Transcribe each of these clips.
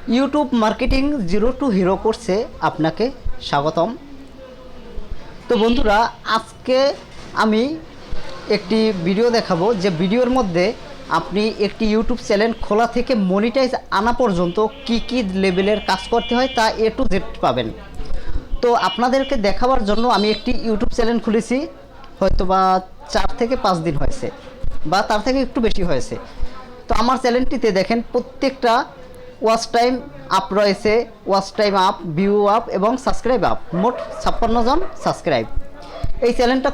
YouTube marketing zero two hero কোর্সে আপনাকে স্বাগতম। তো বন্ধুরা, আজকে আমি একটি ভিডিও দেখাবো যে ভিডিওর মধ্যে আপনি একটি ইউটিউব চ্যানেল খোলা থেকে মনিটাইজ আনা পর্যন্ত কি লেভেলের কাজ করতে হয় তা এ টু জেড পাবেন। তো আপনাদেরকে দেখাবার জন্য আমি একটি ইউটিউব চ্যানেল খুলেছি, হয়তো বা 4 থেকে 5 দিন হয়েছে বা তার থেকে একটু বেশি হয়েছে। তো আমার চ্যানেলটিতে দেখেন প্রত্যেকটা ওয়াচ টাইম আপ রয়েছে, watch time up, view up এবং সাবস্ক্রাইব আপ, মোট 56 জন সাবস্ক্রাইব। এই চ্যানেলটা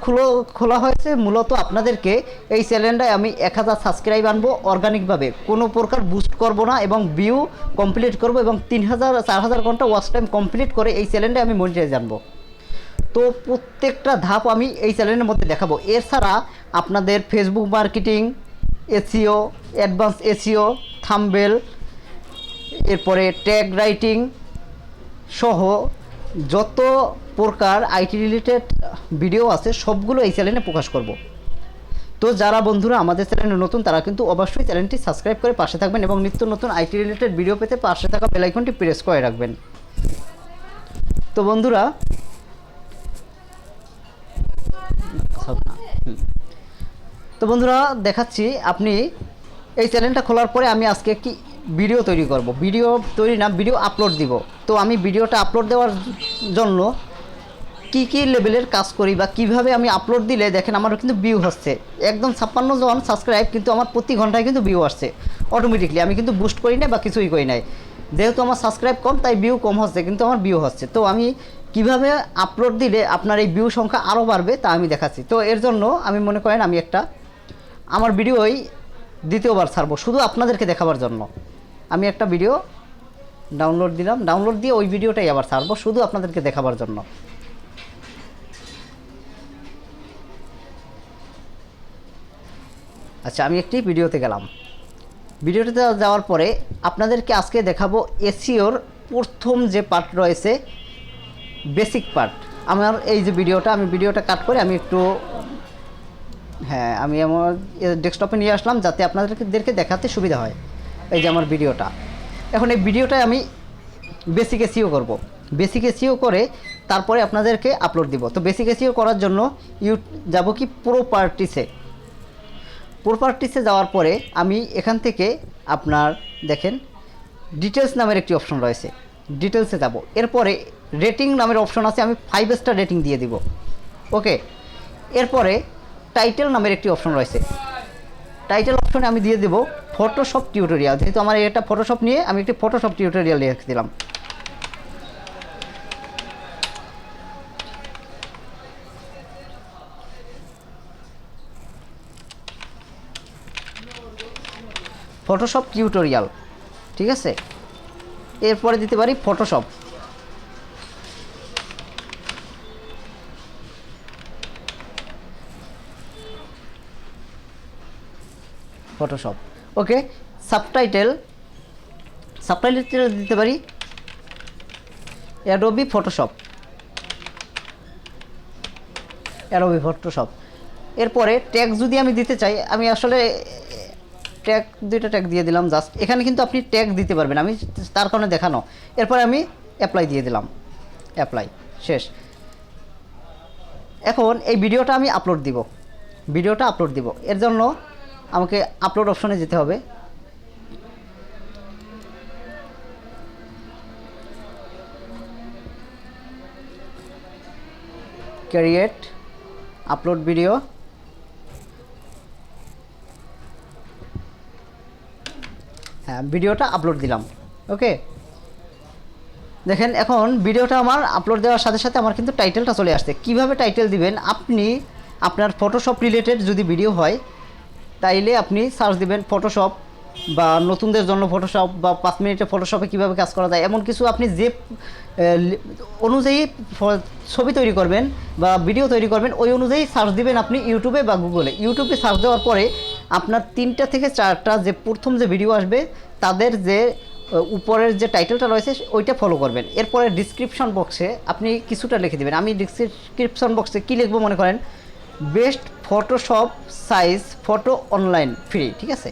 খোলা হয়েছে মূলত আপনাদেরকে, এই চ্যানেলটায় আমি 1000 সাবস্ক্রাইব আনবো অর্গানিকভাবে, কোনো প্রকার বুস্ট করব না এবং ভিউ কমপ্লিট করব এবং 3000-4000 ঘন্টা ওয়াচ টাইম কমপ্লিট করে এই চ্যানেলটায় আমি মনিটাইজ আনবো। তো প্রত্যেকটা ধাপ আমি এই চ্যানেলের মধ্যে দেখাবো। এছাড়া আপনাদের Facebook marketing, SEO, advance SEO, thumbnail, এরপরে ট্যাগ রাইটিং সহ যত প্রকার আইটি রিলেটেড ভিডিও আছে সবগুলো এই চ্যানেলে প্রকাশ করব। তো যারা বন্ধুরা আমাদের চ্যানেলে নতুন তারা কিন্তু অবশ্যই চ্যানেলটি সাবস্ক্রাইব করে পাশে থাকবেন এবং নিত্য নতুন আইটি রিলেটেড ভিডিও পেতে পাশে থাকা বেল আইকনটি প্রেস করে রাখবেন। তো বন্ধুরা দেখাচ্ছি, আপনি এই চ্যানেলটা খোলার পরে আমি আজকে একটি ভিডিও তৈরি করব। ভিডিও আপলোড দিব। তো আমি ভিডিওটা আপলোড দেওয়ার জন্য কি লেভেলের কাজ করি বা কিভাবে আমি আপলোড দিলে দেখেন আমার কিন্তু ভিউ হচ্ছে একদম 56 জন সাবস্ক্রাইব, কিন্তু আমার প্রতি ঘন্টায় কিন্তু ভিউ আসছে অটোমেটিকলি। আমি কিন্তু বুস্ট করি না বা কিছুই করি নাই, যেহেতু আমার সাবস্ক্রাইব কম তাই ভিউ কম হচ্ছে, কিন্তু আমার ভিউ হচ্ছে। তো আমি কিভাবে আপলোড দিলে আপনার এই ভিউ সংখ্যা আরও বাড়বে তা আমি দেখাচ্ছি। তো এর জন্য আমি মনে করেন আমি আমার ভিডিওই দ্বিতীয়বার ছাড়বো শুধু আপনাদেরকে দেখাবার জন্য। আমি একটা ভিডিও ডাউনলোড দিলাম, ডাউনলোড দিয়ে ওই ভিডিওটাই আবার ছাড়বো শুধু আপনাদেরকে দেখাবার জন্য। আচ্ছা, আমি একটি ভিডিওতে গেলাম। ভিডিওতে যাওয়ার পরে আপনাদেরকে আজকে দেখাবো এসইওর প্রথম যে পার্ট রয়েছে, বেসিক পার্ট। আমার এই যে ভিডিওটা কাট করে আমি একটু আমি আমার ডেস্কটপে নিয়ে আসলাম যাতে আপনাদেরকে দেখাতে সুবিধা হয়। এই যে আমার ভিডিওটা, এখন এই ভিডিওটায় আমি বেসিক এসইও করব। বেসিক এসইও করে তারপরে আপনাদেরকে আপলোড দিব। তো বেসিক এসইও করার জন্য যাব কি প্রপার্টিসে যাওয়ার পরে আমি এখান থেকে আপনার দেখেন ডিটেলস নামের একটি অপশন রয়েছে, ডিটেলসে যাব। এরপরে রেটিং নামের অপশন আছে, আমি 5 স্টার রেটিং দিয়ে দিব। ওকে, এরপরে টাইটেল নামের একটি অপশন রয়েছে, টাইটেল অপশনে আমি দিয়ে দেব ফটোশপ টিউটোরিয়াল। যেহেতু আমার এটা ফটোশপ নিয়ে আমি একটি ফটোশপ টিউটোরিয়াল লিখে দিলাম। ফটোশপ টিউটোরিয়াল, ঠিক আছে। এরপরে দিতে পারি ফটোশপ। ওকে, সাবটাইটেল দিতে পারি অ্যাডোবি ফটোশপ। এরপরে ট্যাগ যদি আমি দিতে চাই, আমি আসলে দুইটা ট্যাগ দিয়ে দিলাম জাস্ট। এখানে কিন্তু আপনি ট্যাগ দিতে পারবেন, আমি তার কারণে দেখানো। এরপরে আমি অ্যাপ্লাই দিয়ে দিলাম, অ্যাপ্লাই, শেষ। এখন এই ভিডিওটা আমি আপলোড দিব। এর জন্য আমাকে আপলোড অপশনে যেতে হবে। ক্রিয়েট আপলোড ভিডিও, ভিডিওটা আপলোড দিলাম। ওকে, দেখেন এখন ভিডিওটা আমার আপলোড দেওয়ার সাথে সাথে আমার কিন্তু টাইটেলটা চলে আসছে। কিভাবে টাইটেল দিবেন, আপনি আপনার ফটোশপ রিলেটেড যদি ভিডিও হয় তাইলে আপনি সার্চ দিবেন ফটোশপ বা নতুনদের জন্য ফটোশপ বা 5 মিনিটে ফটোশপে কীভাবে কাজ করা যায়, এমন কিছু আপনি যে অনুযায়ী ছবি তৈরি করবেন বা ভিডিও তৈরি করবেন ওই অনুযায়ী সার্চ দিবেন আপনি ইউটিউবে বা গুগলে। ইউটিউবে সার্চ দেওয়ার পরে আপনার 3টা থেকে 4টা যে প্রথম যে ভিডিও আসবে তাদের যে উপরের যে টাইটেলটা রয়েছে ওইটা ফলো করবেন। এরপরে ডিসক্রিপশন বক্সে আপনি কিছুটা লিখে দেবেন। আমি ডিসক্রিপশন বক্সে কী লিখবো মনে করেন, best Photoshop size photo online free, ঠিক আছে।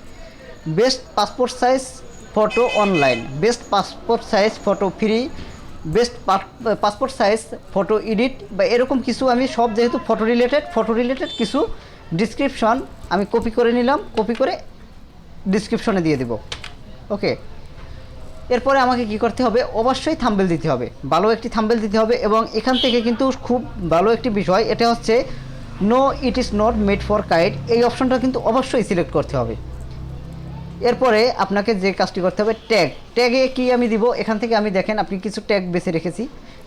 Best passport size photo online, best passport size photo free, best passport size photo edit বা এরকম কিছু আমি সব, যেহেতু ফটো রিলেটেড কিছু ডিসক্রিপশন আমি কপি করে নিলাম, কপি করে ডিসক্রিপশনে দিয়ে দেব। ওকে, এরপরে আমাকে কি করতে হবে, অবশ্যই থাম্বনেল দিতে হবে, ভালো একটি থাম্বনেল দিতে হবে। এবং এখান থেকে কিন্তু খুব ভালো একটি বিষয়, এটা হচ্ছে no it is not made for kite, এই অপশনটা কিন্তু অবশ্যই সিলেক্ট করতে হবে। এরপরে আপনাকে যে কাজটি করতে হবে, ট্যাগে কি আমি দিব, এখান থেকে আমি দেখেন আপনি কিছু ট্যাগ বেছে রেখেছি,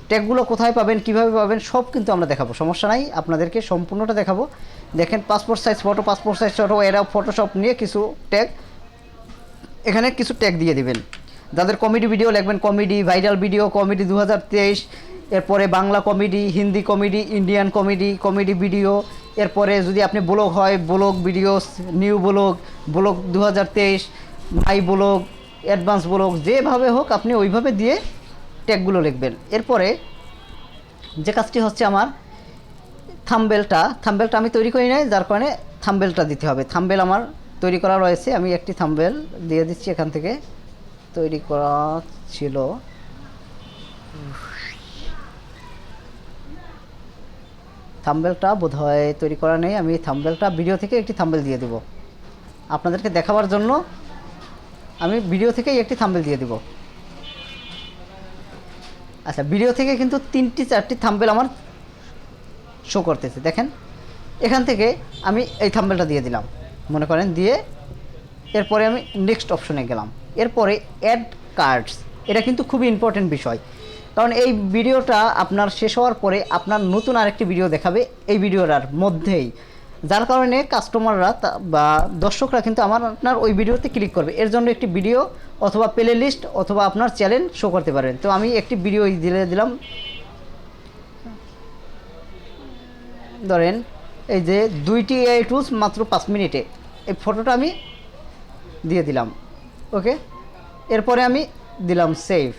ট্যাগগুলো কোথায় পাবেন, কিভাবে পাবেন সব কিন্তু আমরা দেখাবো, সমস্যা নাই, আপনাদেরকে সম্পূর্ণটা দেখাবো। দেখেন passport size photo, passport size photo, এরা ফটোশপ নিয়ে কিছু ট্যাগ, এখানে কিছু ট্যাগ দিয়ে দিবেন। যাদের কমেডি ভিডিও লিখবেন, কমেডি ভাইরাল ভিডিও, কমেডি 2023, এরপরে Bangla comedy, Hindi comedy, Indian comedy video, এরপরে যদি আপনি ব্লগ হয় blog videos, new blog 2023, my blog, advance blog, যেভাবে হোক আপনি ওইভাবে দিয়ে ট্যাগগুলো লিখবেন। এরপরে যে কাজটি হচ্ছে আমার থাম্বনেলটা আমি তৈরি করি নাই, যার কারণে থাম্বনেলটা দিতে হবে। থাম্বনেল আমার তৈরি করা রয়েছে, আমি একটি থাম্বনেল দিয়ে দিচ্ছি, এখান থেকে তৈরি করা ছিল। থাম্বনেলটা বোধহয় তৈরি করা নেই, আমি থাম্বনেলটা ভিডিও থেকে একটি থাম্বনেল দিয়ে দেব আপনাদেরকে দেখাবার জন্য, আমি ভিডিও থেকেই একটি থাম্বনেল দিয়ে দেব। আচ্ছা, ভিডিও থেকে কিন্তু 3-4টি থাম্বনেল আমার শো করতেছে, দেখেন এখান থেকে আমি এই থাম্বনেলটা দিয়ে দিলাম মনে করেন, দিয়ে এরপরে আমি নেক্সট অপশনে গেলাম। এরপরে অ্যাড কার্ডস, এটা কিন্তু খুবই ইম্পর্টেন্ট বিষয়, কারণ এই ভিডিওটা আপনার শেষ হওয়ার পরে আপনার নতুন আরেকটি ভিডিও দেখাবে এই ভিডিওটার মধ্যেই, যার কারণে কাস্টমাররা বা দর্শকরা কিন্তু আপনার ওই ভিডিওতে ক্লিক করবে। এর জন্য একটি ভিডিও অথবা প্লে লিস্ট অথবা আপনার চ্যানেল শো করতে পারবেন। তো আমি একটি ভিডিও দিলাম, ধরেন এই যে 2টি এআই টুলস মাত্র 5 মিনিটে, এই ফটোটা আমি দিয়ে দিলাম। ওকে, এরপরে আমি দিলাম সেভ।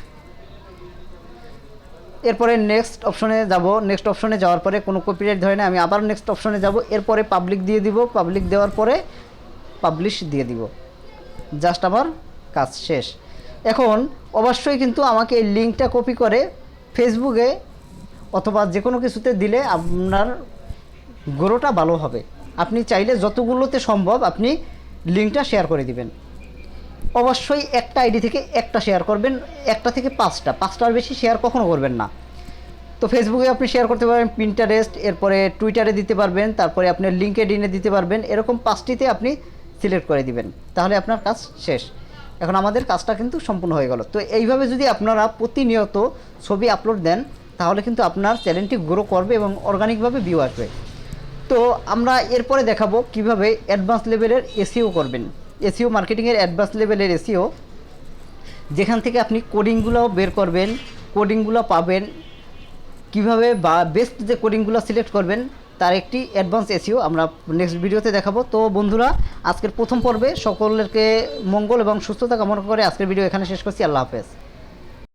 এরপরে নেক্সট অপশনে যাব, নেক্সট অপশনে যাওয়ার পরে কোনো কপিরাইট ধরে না, আমি আবার নেক্সট অপশনে যাব। এরপরে পাবলিক দিয়ে দিব, পাবলিক দেওয়ার পরে পাবলিশ দিয়ে দিব, জাস্ট আমার কাজ শেষ। এখন অবশ্যই কিন্তু আমাকে এই লিঙ্কটা কপি করে ফেসবুকে অথবা যে কোনো কিছুতে দিলে আপনার গ্রোটা ভালো হবে। আপনি চাইলে যতগুলোতে সম্ভব আপনি লিঙ্কটা শেয়ার করে দিবেন। অবশ্যই একটা আইডি থেকে একটা শেয়ার করবেন, একটা থেকে 5টার বেশি শেয়ার কখনো করবেন না। তো ফেসবুকে আপনি শেয়ার করতে পারবেন, পিন্টারেস্ট, এরপরে টুইটারে দিতে পারবেন, তারপরে আপনার লিঙ্কডইনে দিতে পারবেন, এরকম 5টিতে আপনি সিলেক্ট করে দিবেন, তাহলে আপনার কাজ শেষ। এখন আমাদের কাজটা কিন্তু সম্পূর্ণ হয়ে গেল। তো এইভাবে যদি আপনারা প্রতিনিয়ত ছবি আপলোড দেন তাহলে কিন্তু আপনার চ্যানেলটি গ্রো করবে এবং অর্গানিকভাবে ভিউ আসবে। তো আমরা এরপরে দেখাবো কিভাবে অ্যাডভান্স লেভেলের এসইও করবেন। এসইও মার্কেটিংয়ের অ্যাডভান্স লেভেলের এসইও, যেখান থেকে আপনি কোডিংগুলো বের করবেন, কোডিংগুলো পাবেন, কিভাবে বা বেস্ট যে কোডিংগুলো সিলেক্ট করবেন তার একটি অ্যাডভান্স এসইও আমরা নেক্সট ভিডিওতে দেখাবো। তো বন্ধুরা, আজকের প্রথম পর্বে সকলকে মঙ্গল এবং সুস্থতা কামনা করে আজকের ভিডিও এখানে শেষ করছি। আল্লাহ হাফেজ।